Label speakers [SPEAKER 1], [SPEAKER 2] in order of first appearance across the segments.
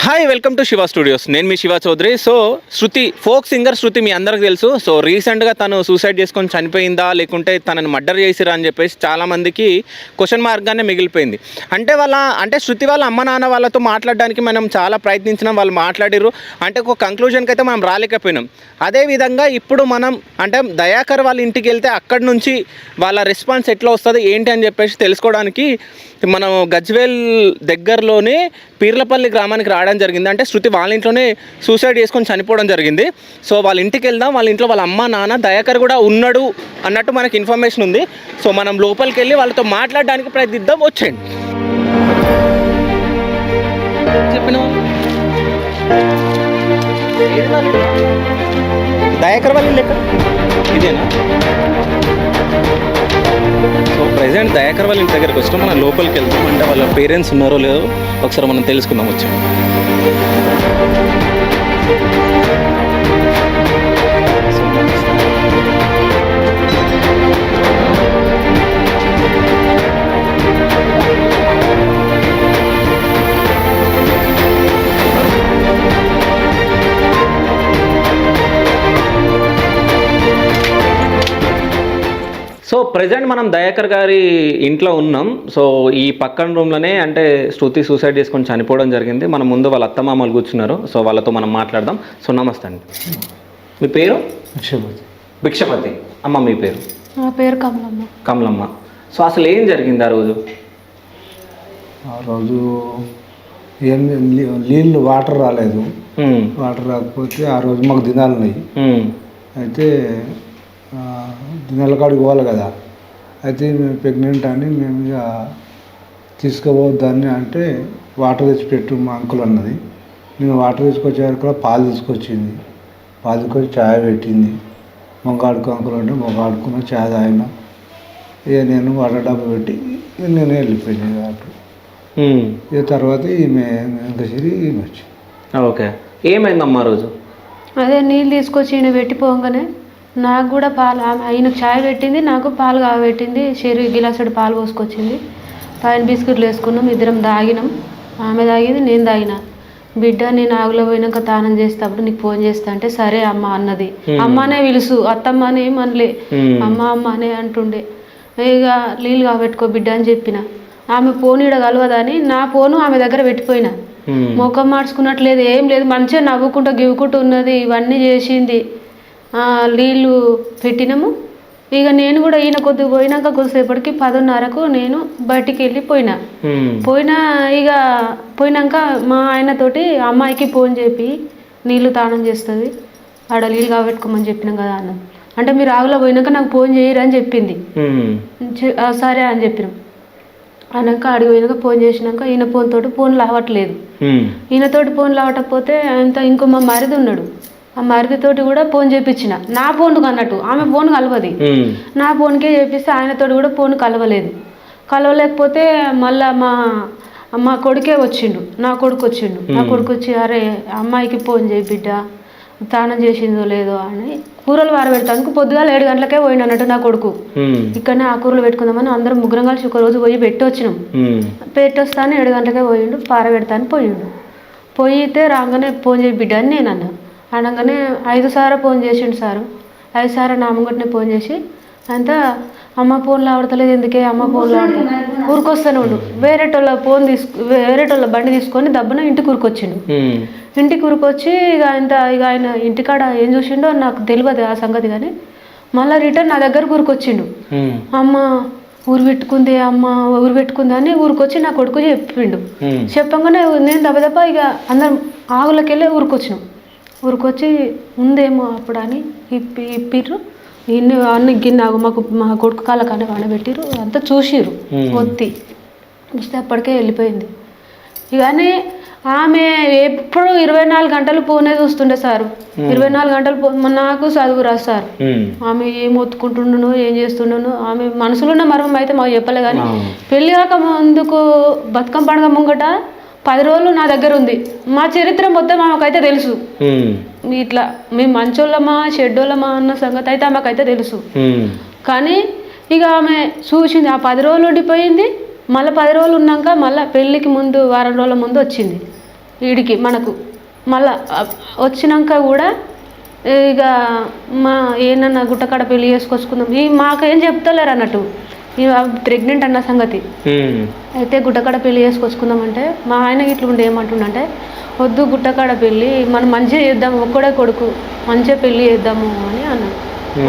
[SPEAKER 1] Hi welcome to Shiva studios. నేను మీ Shiva Chowdary. So శృతి folk singer శృతి మీ అందరికి తెలుసు. సో రీసెంట్గా తను సూసైడ్ చేసుకొని చనిపోయిందా లేకుంటే తనని మర్డర్ చేసిరా అని చెప్పేసి చాలామందికి క్వశ్చన్ మార్క్గానే మిగిలిపోయింది. అంటే శృతి వాళ్ళ అమ్మ నాన్న వాళ్ళతో మాట్లాడడానికి మనం చాలా ప్రయత్నించినాం, వాళ్ళు మాట్లాడిర్రు. అంటే ఒక కంక్లూజన్కి అయితే మనం రాలేకపోయినాం. అదేవిధంగా ఇప్పుడు మనం అంటే దయాకర్ వాళ్ళ ఇంటికి వెళ్తే అక్కడి నుంచి వాళ్ళ రెస్పాన్స్ ఎట్లా వస్తుంది ఏంటి అని చెప్పేసి తెలుసుకోవడానికి మనం గజ్వేల్ దగ్గరలోనే పీర్లపల్లి గ్రామానికి రావడం జరిగింది. అంటే శృతి వాళ్ళ ఇంట్లోనే సూసైడ్ చేసుకొని చనిపోవడం జరిగింది. సో వాళ్ళ ఇంటికి వెళ్దాం, వాళ్ళ ఇంట్లో వాళ్ళ అమ్మ నాన్న దయాకర్ కూడా ఉన్నాడు అన్నట్టు మనకి ఇన్ఫర్మేషన్ ఉంది. సో మనం లోపలికి వెళ్ళి వాళ్ళతో మాట్లాడడానికి ప్రయత్నిద్దాం. వచ్చేయండి. చెప్పిన దయాకర్ వాళ్ళ లెక్క ఇదేనా? సో ప్రజెంట్ దయాకర్ వాళ్ళ ఇంటి దగ్గరికి వచ్చినాం. మనం లోపలికి వెళ్తాం. అంటే వాళ్ళ పేరెంట్స్ ఉన్నారో లేదో ఒకసారి మనం తెలుసుకుందాం. వచ్చాం. సో ప్రజెంట్ మనం దయాకర్ గారి ఇంట్లో ఉన్నాం. సో ఈ పక్కన రూమ్లోనే అంటే శృతి సూసైడ్ చేసుకొని చనిపోవడం జరిగింది. మన ముందు వాళ్ళ అత్తమామలు కూర్చున్నారు. సో వాళ్ళతో మనం మాట్లాడదాం. సో నమస్తే అండి. మీ పేరు? భిక్షపతి. అమ్మ మీ పేరు?
[SPEAKER 2] నా పేరు కమలమ్మ.
[SPEAKER 1] కమలమ్మ. సో అసలు ఏం జరిగింది ఆ రోజు?
[SPEAKER 3] ఏం నీళ్ళు వాటర్ రాలేదు. వాటర్ రాకపోతే ఆ రోజు మాకు దినాలు ఉన్నాయి. అయితే దినాల కాడికి పోవాలి కదా. అయితే మేము ప్రెగ్నెంట్ అని మేము ఇక తీసుకుపోవద్దని అంటే వాటర్ తెచ్చిపెట్టు మా అంకుల్ అన్నది. నేను వాటర్ తీసుకొచ్చేవారు కూడా పాలు తీసుకొచ్చింది. పాలు తీసుకొచ్చి ఛాయ్ పెట్టింది. మొగాడుకు అంకుల్ అంటే మొగాడుకున్న ఛాయ్ తాగిన. ఇక నేను వాటర్ డబ్బా పెట్టి నేను వెళ్ళిపోయింది. అప్పుడు ఇక తర్వాత ఈమె ఇంకసిరి ఈమె వచ్చింది.
[SPEAKER 1] ఓకే, ఏమైందమ్మా రోజు?
[SPEAKER 2] అదే నీళ్ళు తీసుకొచ్చి ఈయన పెట్టిపోగానే నాకు కూడా పాలు ఆయనకు ఛాయ్ పెట్టింది, నాకు పాలు కాబెట్టింది. గిలాసుడు పాలు పోసుకొచ్చింది. పైన బిస్కెట్లు వేసుకున్నాం, ఇద్దరం తాగినాం. ఆమె తాగింది, నేను తాగిన. బిడ్డ నేను ఆగులో పోయినాక తానం చేసేటప్పుడు నీకు ఫోన్ చేస్తా అంటే సరే అమ్మ అన్నది. అమ్మనే పిలుసు, అత్తమ్మ అని ఏమనలే, అమ్మ అమ్మ అనే అంటుండే. ఇక నీళ్ళు కాబెట్టుకో బిడ్డ అని చెప్పిన. ఆమె ఫోన్ ఈడ కలవదని నా ఫోను ఆమె దగ్గర పెట్టిపోయినా. ముఖం మార్చుకున్నట్లేదు, ఏం లేదు, మంచిగా నవ్వుకుంటూ గివ్వుకుంటూ ఉన్నది. ఇవన్నీ చేసింది. నీళ్ళు పెట్టినాము. ఇక నేను కూడా ఈయన కొద్దిగా పోయినాక కొద్దిసేపటికి 10:30కు నేను బయటికి వెళ్ళిపోయినా. ఇక పోయినాక మా ఆయనతోటి అమ్మాయికి ఫోన్ చెప్పి నీళ్ళు తానం చేస్తుంది, ఆడ నీళ్ళు కాబెట్టుకోమని చెప్పినాం కదా అన్న. అంటే మీరు ఆవులో పోయినాక నాకు ఫోన్ చేయరు అని చెప్పింది. సరే అని చెప్పినాం. అన్నాక అడిగి పోయినాక ఫోన్ చేసినాక ఈయన ఫోన్ లావట్లేదు. ఈయనతోటి ఫోన్ లావటకపోతే అంత ఇంకో మా మరిది ఉన్నాడు. ఆ మరిదితోటి కూడా ఫోన్ చేయించిన, నా ఫోన్కు అన్నట్టు. ఆమె ఫోన్ కలవది, నా ఫోన్కే చేపిస్తే ఆయనతోటి కూడా ఫోన్ కలవలేకపోతే మళ్ళా మా కొడుకే వచ్చిండు. నా కొడుకు వచ్చి అరే అమ్మాయికి ఫోన్ చేయి బిడ్డ, తానం చేసిందో లేదో అని. కూరలు వారబెడతానికి పొద్దుగాల 7 గంటలకే పోయిండు అన్నట్టు నా కొడుకు. ఇక్కడనే ఆ కూరలు పెట్టుకుందామని అందరం ముగ్గురం కలిసి ఒక రోజు పోయి పెట్టొచ్చినాం. పెట్టొస్తాను 7 గంటలకే పోయిండు, పారబెడతాను పోయిండు. పోయితే రాగానే ఫోన్ చేయి బిడ్డ అని నేను అనగానే 5 సార్లు ఫోన్ చేసిండు సారు. 5 సార్లు నా ముంగటినే ఫోన్ చేసి అంతా అమ్మ ఫోన్లో ఆడతలేదు, ఎందుకే అమ్మ ఫోన్లో ఆడతలేదు, ఊరికొస్తానే ఉండు. వేరేటోళ్ళ బండి తీసుకొని దబ్బున ఇంటికి ఊరికొచ్చిండు. ఇంటికి ఊరికొచ్చి ఇక ఆయన ఇంటికాడ ఏం చూసిండో నాకు తెలియదు ఆ సంగతి. కానీ మళ్ళీ రిటర్న్ నా దగ్గర ఊరికొచ్చిండు. అమ్మ ఊరు పెట్టుకుంది అని ఊరికొచ్చి నా కొడుకు చెప్పిండు. చెప్పంగానే నేను దెబ్బ ఇక అందరం ఆగులకి వెళ్ళి ఊరికొచ్చి ఉందేమో అప్పుడు అని ఇప్పిర్రు. అన్ని గిన్నె మా కొడుకు కాళ్ళ కానీ వాడబెట్టిర్రు. అంతా చూసిర్రు ఒత్తి చూస్తే అప్పటికే వెళ్ళిపోయింది. ఇవన్నీ ఆమె ఎప్పుడు 24 గంటలు ఫోనే చూస్తుండే సారు. 24 గంటలు నాకు చదువు రాదు సార్. ఆమె ఏం ఒత్తుకుంటుండను, ఏం చేస్తుండను, ఆమె మనసులో ఉన్న మర్మం అయితే మాకు చెప్పలే. కానీ పెళ్ళి కాక ముందుకు బతుకమ్మ పండుగ ముంగట 10 రోజులు నా దగ్గర ఉంది. మా చరిత్ర మొత్తం ఆమెకైతే తెలుసు. ఇట్లా మేము మంచోళ్ళమా చెడ్డోళ్ళమా అన్న సంగతి అయితే ఆమెకైతే తెలుసు. కానీ ఇక ఆమె చూసింది, ఆ 10 రోజులు ఉండిపోయింది. మళ్ళీ 10 రోజులు ఉన్నాక మళ్ళీ పెళ్ళికి ముందు వారం రోజుల ముందు వచ్చింది. వీడికి మనకు మళ్ళా వచ్చినాక కూడా ఇక మా ఏమన్నా గుట్టకాడ పెళ్లి చేసుకొచ్చుకుందాం మాకేం చెప్తలేరు అన్నట్టు ప్రెగ్నెంట్ అన్న సంగతి. అయితే గుట్టకాడ పెళ్లి చేసుకొచ్చుకుందామంటే మా ఆయన ఇట్లా ఉండే ఏమంటుండంటే వద్దు గుట్టకాడ పెళ్ళి మనం మంచిగా చేద్దాము, ఒక్కడే కొడుకు మంచిగా పెళ్ళి చేద్దాము అని అన్నాడు.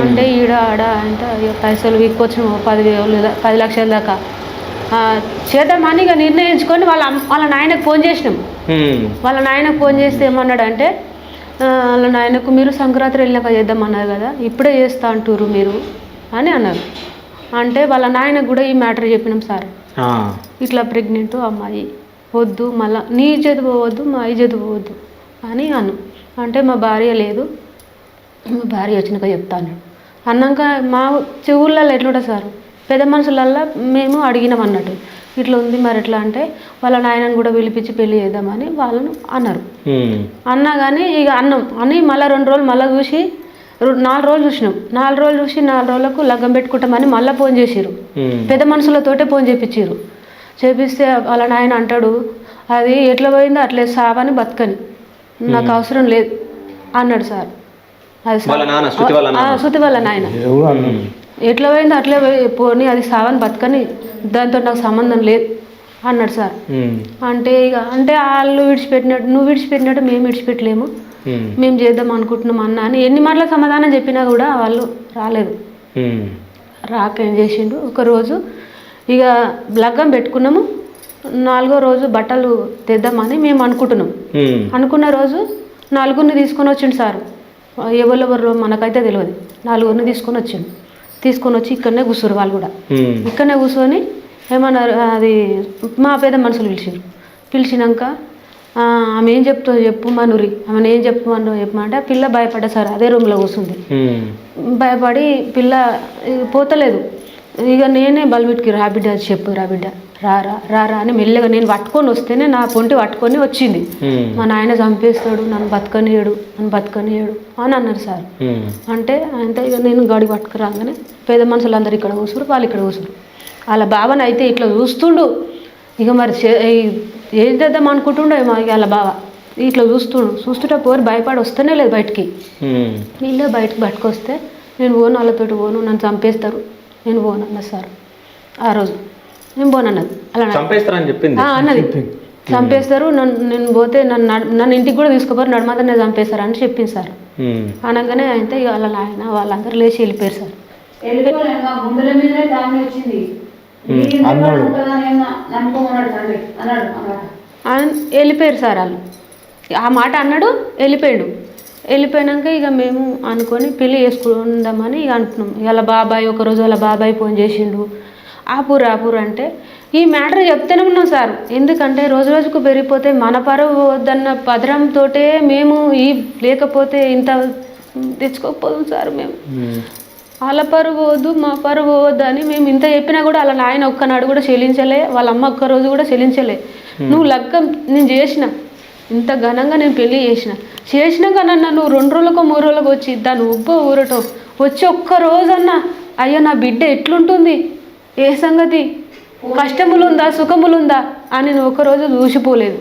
[SPEAKER 2] అంటే ఈడ ఆడ అంటే పైసలు వీక్కొచ్చిన 10 లక్షల దాకా చేద్దామని ఇక నిర్ణయించుకొని వాళ్ళ నాయనకు ఫోన్ చేసినాం. వాళ్ళ నాయనకు ఫోన్ చేస్తే ఏమన్నాడు అంటే వాళ్ళ నాయనకు మీరు సంక్రాంతి వెళ్ళాక చేద్దామన్నారు కదా, ఇప్పుడే చేస్తా అంటారు మీరు అని అన్నారు. అంటే వాళ్ళ నాయనకు కూడా ఈ మ్యాటర్ చెప్పినాం సార్, ఇట్లా ప్రెగ్నెంట్ అమ్మాయి వద్దు, మళ్ళీ నీ ఇజ్జత్ పోవద్దు మా ఇజ్జత్ పోవద్దు అని అంటే మా భార్య లేదు, మా భార్య వచ్చినాక చెప్తాను అన్నాక మా చెవులలో ఎట్లుంటుంది సార్, పెద్ద మనుషులల్లో మేము అడిగినాం అన్నట్టు ఇట్లా ఉంది మరి ఎట్లా అంటే వాళ్ళ నాయనని కూడా పిలిపించి పెళ్ళి చేద్దామని వాళ్ళను అన్నారు. అన్నా కానీ ఇక అన్నం అని మళ్ళీ 2 రోజులు మళ్ళీ చూసి 4 రోజులు చూసినాం. 4 రోజులు చూసి 4 రోజులకు లగ్గం పెట్టుకుంటామని మళ్ళీ ఫోన్ చేసిరు. పెద్ద మనుషులతోటే ఫోన్ చేపించారు. చేపిస్తే వాళ్ళ నాయన అంటాడు అది ఎట్లా పోయిందో అట్లే సావని బతకని నాకు అవసరం లేదు అన్నాడు సార్. అది శృతి వాళ్ళ నాయన ఎట్లా పోయిందో అట్లే పోని అది సావని బతకని దాంతో నాకు సంబంధం లేదు అన్నాడు సార్. అంటే ఇక అంటే వాళ్ళు విడిచిపెట్టినట్టు నువ్వు విడిచిపెట్టినట్టు మేము విడిచిపెట్టలేము, మేము చేద్దాం అనుకుంటున్నాం అన్న అని ఎన్ని మాటల సమాధానం చెప్పినా కూడా వాళ్ళు రాలేదు. రాక ఏం చేసిండు ఒకరోజు ఇక లగ్గం పెట్టుకున్నాము. 4వ రోజు బట్టలు తెద్దామని మేము అనుకుంటున్నాం. అనుకున్న రోజు 4గురిని తీసుకొని వచ్చిండు సార్. ఎవరెవరు మనకైతే తెలియదు. 4గురిని తీసుకొని వచ్చి ఇక్కడనే కూర్చోరు. వాళ్ళు కూడా ఇక్కడనే కూర్చొని ఏమన్నారు అది మా పెద్ద మనుషులు పిలిచినాక ఆమె ఏం చెప్తుందో చెప్పు మనూరి, ఆమెను ఏం చెప్పమంటే ఆ పిల్ల భయపడ్డా సార్. అదే రూమ్లో కూర్చుంది. భయపడి పిల్ల పోతలేదు. ఇక నేనే బల్మిట్కి రాబిడ్డ చెప్పు రాబిడ్డ రారా అని మెల్లగా నేను పట్టుకొని వస్తేనే నా పొంటి పట్టుకొని వచ్చింది. మా నాయన చంపేస్తాడు, నన్ను బతకనియడు అని అన్నారు సార్. అంటే ఇక నేను గాడి పట్టుకురాగానే పేద మనుషులు అందరు ఇక్కడ కూర్చురు, వాళ్ళు ఇక్కడ కూర్చురు. వాళ్ళ బావని అయితే ఇట్లా చూస్తుండు. ఇక మరి ఏం చేద్దాం అనుకుంటుండో ఏమో వాళ్ళ బావ ఇట్లా చూస్తుంటే పోరు భయపడి వస్తేనే లేదు బయటికి. వీళ్ళే బయటకు పట్టుకొస్తే నేను పోను, వాళ్ళతోటి పోను, నన్ను చంపేస్తారు, నేను పోను అన్న సార్. ఆ రోజు నేను పోను అన్నది. అలా అన్నది చంపేస్తారు, నేను పోతే నన్ను ఇంటికి కూడా తీసుకుపోరు, నడమంతా చంపేస్తారు అని చెప్పింది సార్. అనగానే అయితే ఇక వాళ్ళ నాయన వాళ్ళందరూ లేచి వెళ్ళిపోయారు సార్. వెళ్ళిపోయారు సార్ వాళ్ళు. ఆ మాట అన్నాడు, వెళ్ళిపోయాక ఇక మేము అనుకొని పెళ్ళి చేసుకుందామని ఇక అంటున్నాం. ఇలా బాబాయ్ ఒకరోజు వాళ్ళ బాబాయ్ ఫోన్ చేసిండు, ఆపురు అంటే ఈ మ్యాటర్ చెప్తూనే ఉన్నాం సార్. ఎందుకంటే రోజుకు పెరిగిపోతే మన పరువు వద్దన్న పదరంతో మేము లేకపోతే ఇంత తెచ్చుకోకపోదాం సార్. మేము వాళ్ళ పరువు వద్దు మా పరువు వద్దు అని మేము ఇంత చెప్పినా కూడా వాళ్ళ నాయన ఒక్కనాడు కూడా చెల్లించలే, వాళ్ళ అమ్మ ఒక్కరోజు కూడా చెల్లించలే. నువ్వు లగ్గం నేను చేసిన, ఇంత ఘనంగా నేను పెళ్ళి చేసినాక నన్ను నువ్వు 2 రోజులకో 3 రోజులకు వచ్చి దాన్ని ఊరటం వచ్చి ఒక్కరోజన్నా అయ్యో నా బిడ్డ ఎట్లుంటుంది, ఏ సంగతి, కష్టములుందా సుఖములుందా అని నువ్వు ఒకరోజు చూసిపోలేదు.